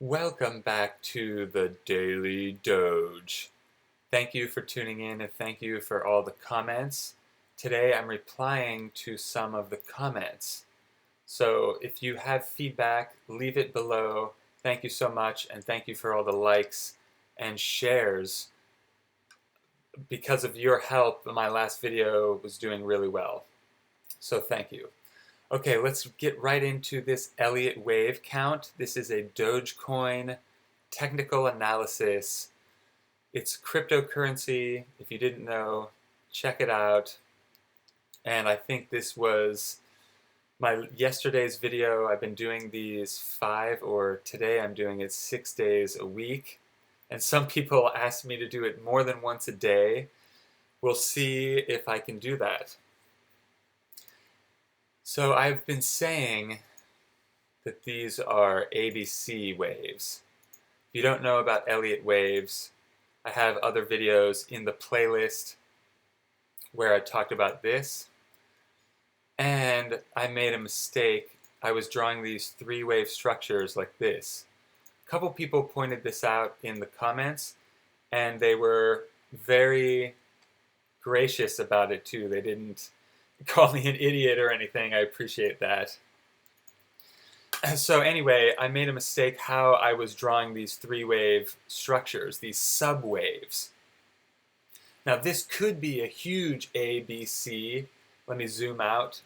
Welcome back to the Daily Doge. Thank you for tuning in and thank you for all the comments. Today I'm replying to some of the comments. So if you have feedback, leave it below. Thank you so much, and thank you for all the likes and shares. Because of your help, my last video was doing really well. So thank you. Okay, let's get right into this Elliott wave count. This is a Dogecoin technical analysis. It's cryptocurrency. If you didn't know, check it out. And I think this was my yesterday's video. I've been doing these today I'm doing it 6 days a week. And some people ask me to do it more than once a day. We'll see if I can do that. So I've been saying that these are ABC waves. If you don't know about Elliott waves, I have other videos in the playlist where I talked about this. And I made a mistake. I was drawing these three-wave structures like this. A couple people pointed this out in the comments, and they were very gracious about it too. They didn't call me an idiot or anything. I appreciate that. So anyway, I made a mistake how I was drawing these three-wave structures, these subwaves. Now this could be a huge ABC. Let me zoom out.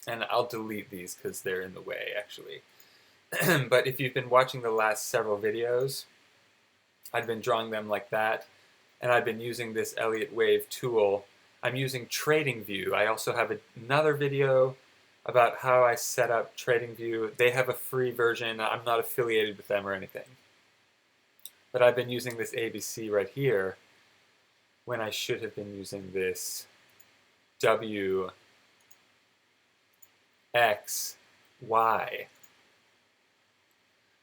And I'll delete these because they're in the way, actually. But if you've been watching the last several videos, I've been drawing them like that. And I've been using this Elliott wave tool. I'm using TradingView. I also have another video about how I set up TradingView. They have a free version. I'm not affiliated with them or anything. But I've been using this ABC right here when I should have been using this W, X, Y.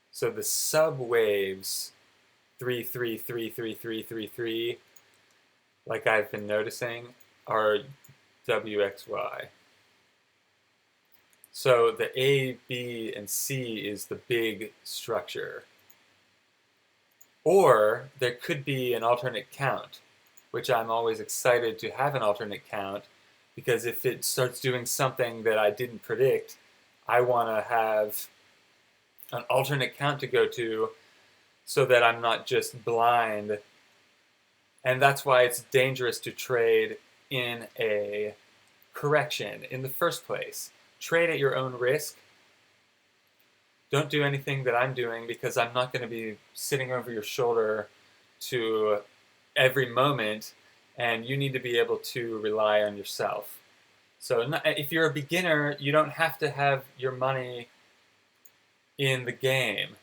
So the subwaves 3, 3, 3, 3, 3, 3, 3, like I've been noticing, are WXY. So the A, B, and C is the big structure. Or there could be an alternate count, which I'm always excited to have an alternate count, because if it starts doing something that I didn't predict, I want to have an alternate count to go to so that I'm not just blind. And that's why it's dangerous to trade in a correction in the first place. Trade at your own risk. Don't do anything that I'm doing, because I'm not going to be sitting over your shoulder to every moment, and you need to be able to rely on yourself. So if you're a beginner, you don't have to have your money in the game.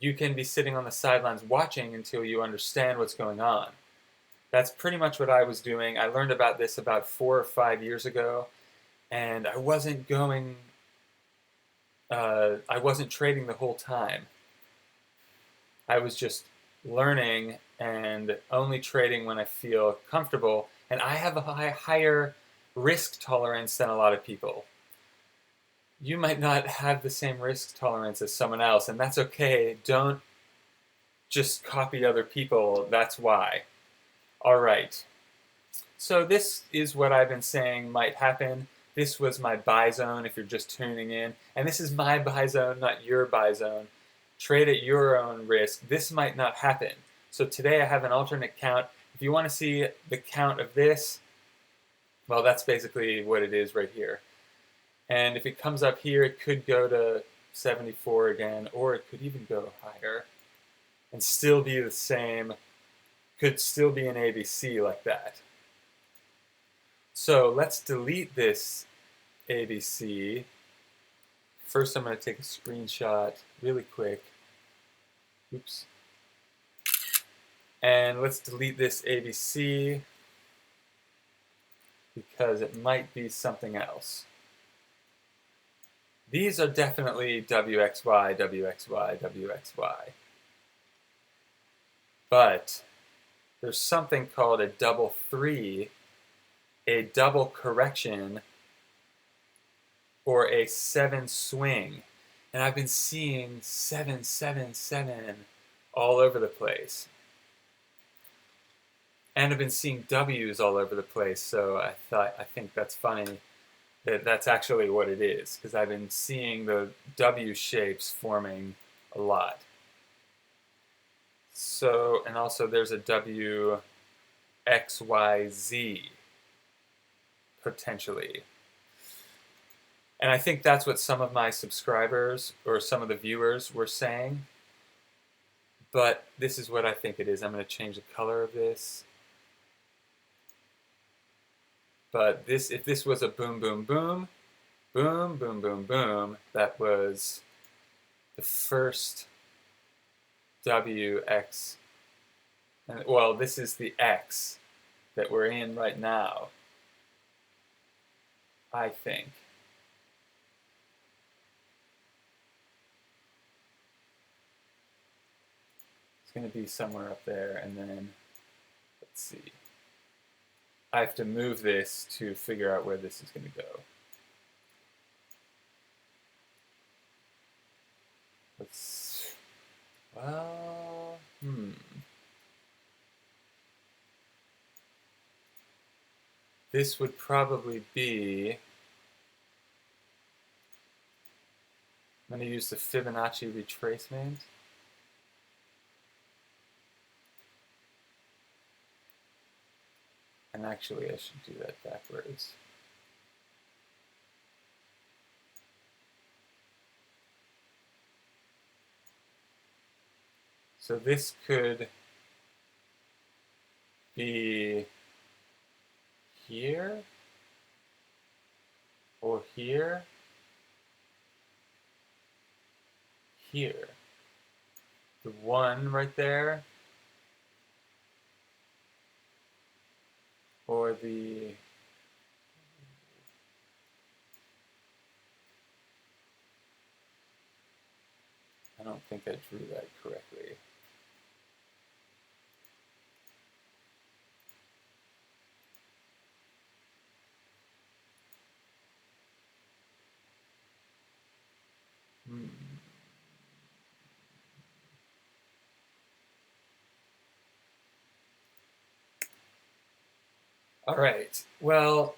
You can be sitting on the sidelines watching until you understand what's going on. That's pretty much what I was doing. I learned about this about 4 or 5 years ago, and I wasn't trading the whole time. I was just learning and only trading when I feel comfortable, and I have a higher risk tolerance than a lot of people. You might not have the same risk tolerance as someone else, and that's okay. Don't just copy other people. That's why. All right. So this is what I've been saying might happen. This was my buy zone if you're just tuning in. And this is my buy zone, not your buy zone. Trade at your own risk. This might not happen. So today I have an alternate count. If you want to see the count of this, well, that's basically what it is right here. And if it comes up here, it could go to 74 again, or it could even go higher and still be the same. Could still be an ABC like that. So let's delete this ABC. First, I'm going to take a screenshot really quick. Oops. And let's delete this ABC because it might be something else. These are definitely WXY, WXY, WXY. But there's something called a double 3, a double correction, or a 7 swing. And I've been seeing 777 all over the place. And I've been seeing W's all over the place, so I think that's funny that that's actually what it is, because I've been seeing the W shapes forming a lot. So, and also there's a W XYZ potentially. And I think that's what some of my subscribers or some of the viewers were saying. But this is what I think it is. I'm going to change the color of this. But this, if this was a boom, boom, boom, boom, boom, boom, boom, that was the first WX. And, well, this is the X that we're in right now, I think. It's going to be somewhere up there, and then, let's see. I have to move this to figure out where this is going to go. Well, This would probably be, I'm going to use the Fibonacci retracement. And actually, I should do that backwards. So this could be here, or here, here. The 1 right there, or the I don't think I drew that correctly. All right, well,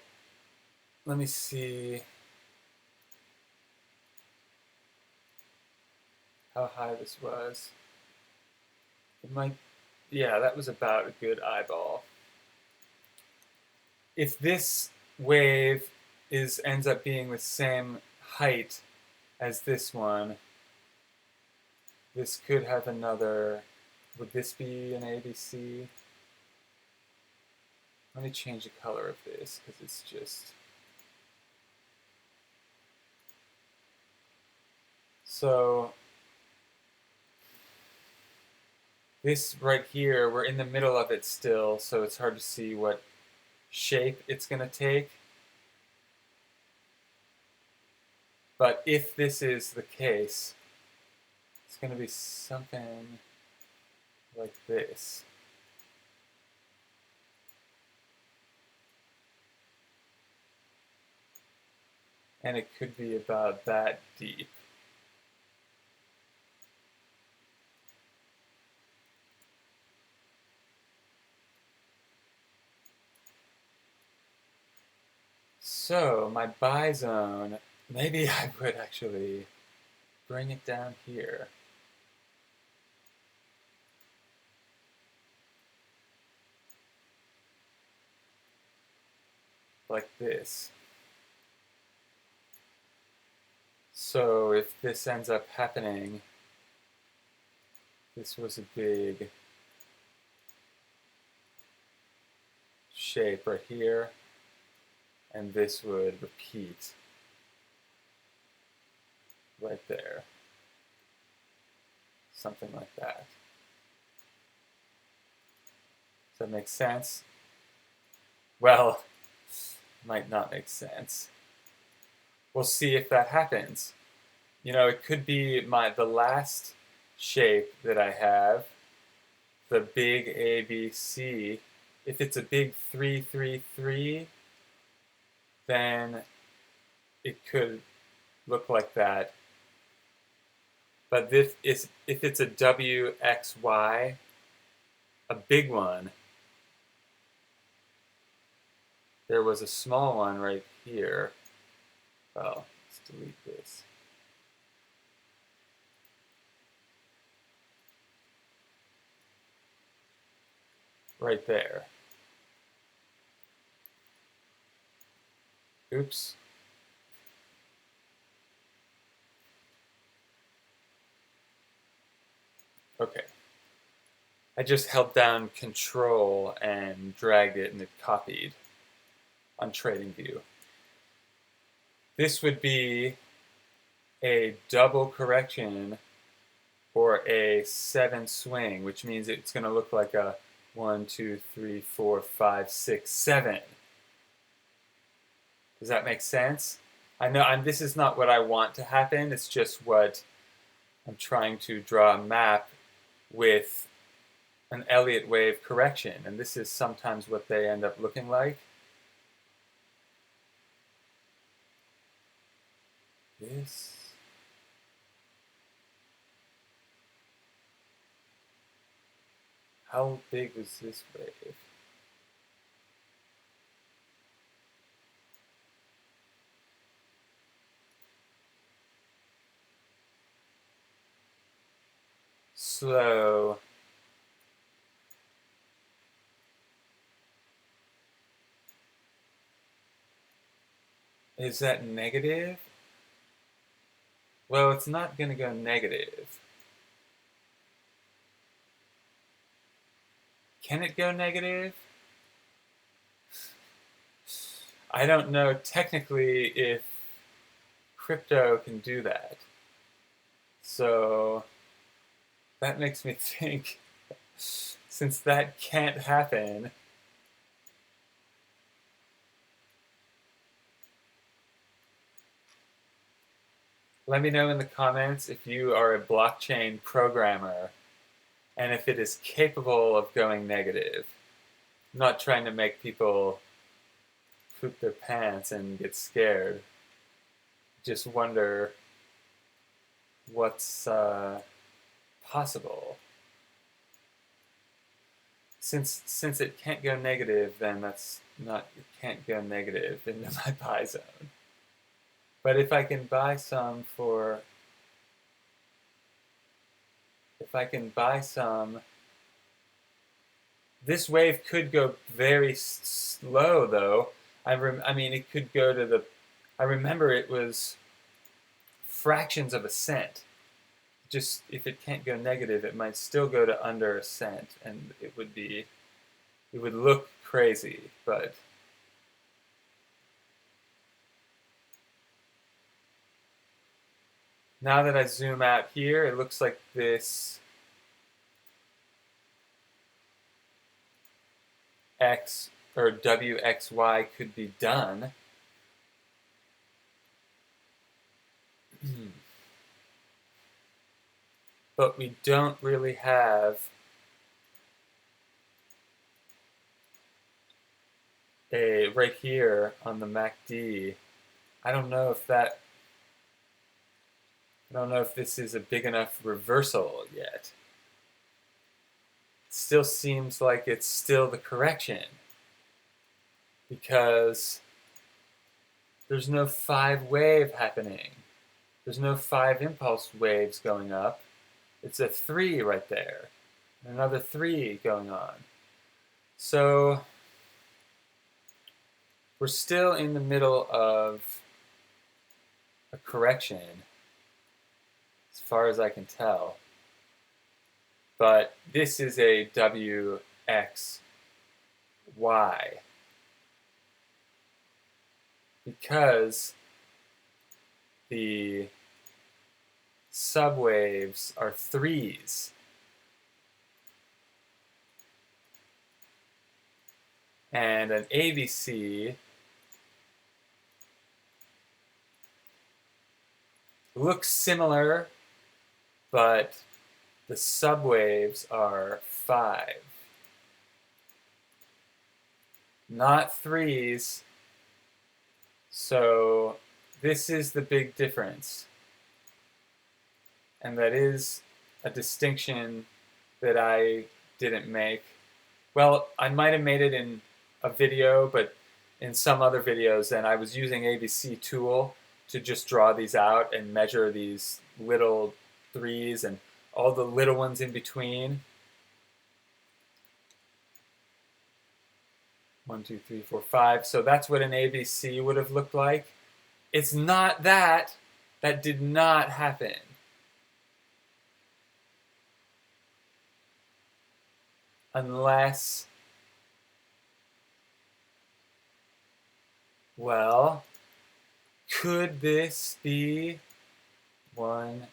let me see how high this was. It might, yeah, that was about a good eyeball. If this wave ends up being the same height as this one, this could have another, would this be an ABC? Let me change the color of this, because it's just... So, this right here, we're in the middle of it still, so it's hard to see what shape it's going to take. But if this is the case, it's going to be something like this. And it could be about that deep. So my buy zone, maybe I would actually bring it down here. Like this. So if this ends up happening, this was a big shape right here, and this would repeat right there. Something like that. Does that make sense? Well, might not make sense. We'll see if that happens. You know, it could be the last shape that I have, the big ABC. If it's a big 3, 3, 3, then it could look like that. But if it's a WXY, a big one, there was a small one right here. Well, let's delete this. Right there. Oops. Okay. I just held down Control and dragged it and it copied on TradingView. This would be a double correction or a 7 swing, which means it's going to look like a 1, 2, 3, 4, 5, 6, 7. Does that make sense? I know this is not what I want to happen. It's just what I'm trying to draw a map with an Elliott wave correction. And this is sometimes what they end up looking like. This. How big was this wave? Slow. Is that negative? Well, it's not going to go negative. Can it go negative? I don't know technically if crypto can do that. So that makes me think, since that can't happen, let me know in the comments if you are a blockchain programmer and if it is capable of going negative. I'm not trying to make people poop their pants and get scared. Just wonder what's possible. Since it can't go negative, then it can't go negative into my buy zone. But if I can buy some, this wave could go very slow though. I mean, it could go to I remember it was fractions of a cent. Just if it can't go negative, it might still go to under a cent, and it would look crazy, but now that I zoom out here, it looks like this X or WXY could be done. But we don't really have right here on the MACD. I don't know if this is a big enough reversal yet. It still seems like it's still the correction because there's no 5 wave happening. There's no 5 impulse waves going up. It's a 3 right there. Another 3 going on. So we're still in the middle of a correction, as far as I can tell. But this is a WXY. Because the subwaves are 3s. And an ABC looks similar, but the subwaves are 5. Not 3s. So this is the big difference. and that is a distinction that I didn't make. Well, I might have made it in a video, but in some other videos, and I was using ABC tool to just draw these out and measure these little threes and all the little ones in between. 1, 2, 3, 4, 5. So that's what an ABC would have looked like. It's not that. That did not happen. Unless, well, could this be 1,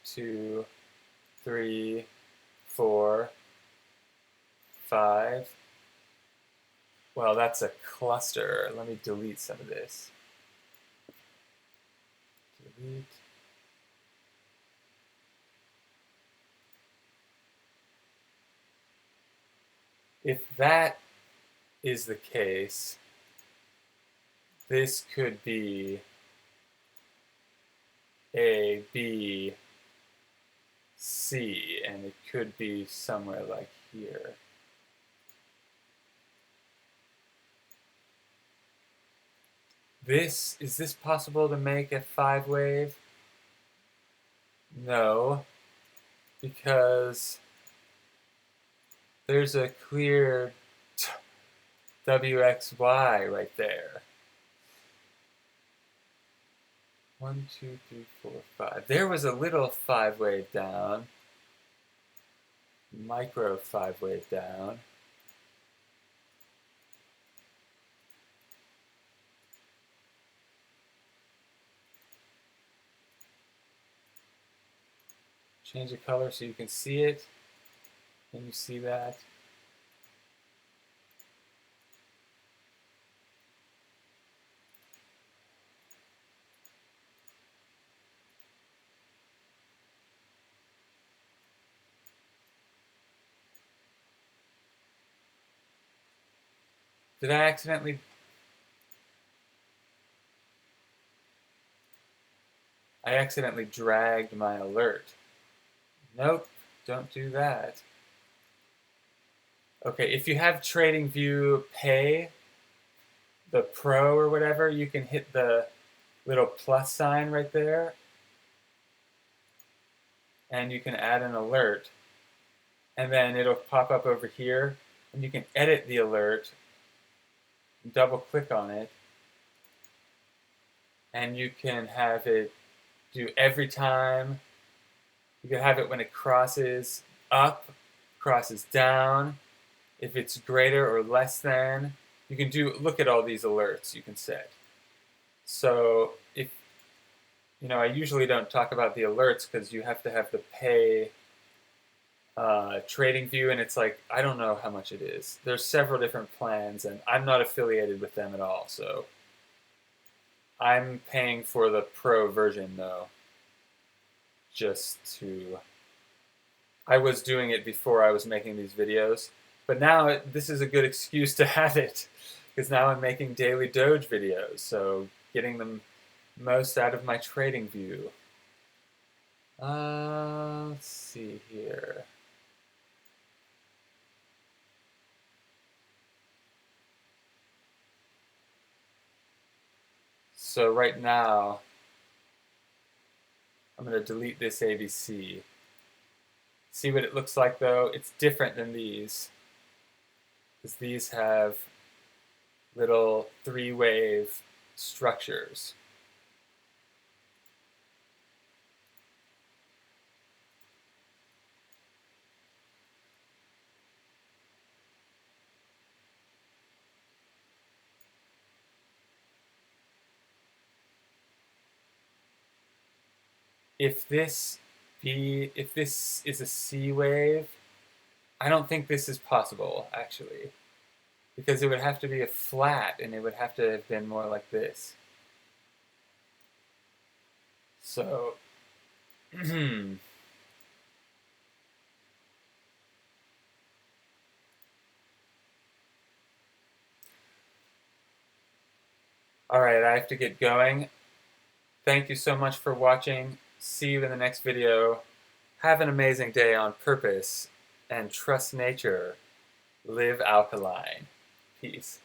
2, 3, 4, 5? Well, that's a cluster. Let me delete some of this. Delete. If that is the case, this could be A, B, C, and it could be somewhere like here. Is this possible to make a 5-wave? No, because there's a clear WXY right there. 1, 2, 3, 4, 5. There was a little 5-wave down, micro 5-wave down. Change the color so you can see it. Can you see that? Did I accidentally? I accidentally dragged my alert. Nope, don't do that. Okay, if you have TradingView Pay, the Pro or whatever, you can hit the little plus sign right there, and you can add an alert, and then it'll pop up over here, and you can edit the alert, double click on it, and you can have it do every time. You can have it when it crosses up, crosses down, if it's greater or less than. You can look at all these alerts you can set. So if, I usually don't talk about the alerts because you have to have the pay TradingView, and it's like, I don't know how much it is. There's several different plans, and I'm not affiliated with them at all, so I'm paying for the Pro version though. I was doing it before I was making these videos, but now this is a good excuse to have it, because now I'm making daily Doge videos, so getting the most out of my TradingView. Let's see here. So right now, I'm going to delete this ABC. See what it looks like though? It's different than these, because these have little 3-wave structures. If this is a C wave, I don't think this is possible, actually, because it would have to be a flat, and it would have to have been more like this. So, all right, I have to get going. Thank you so much for watching. See you in the next video. Have an amazing day on purpose and trust nature. Live alkaline. Peace.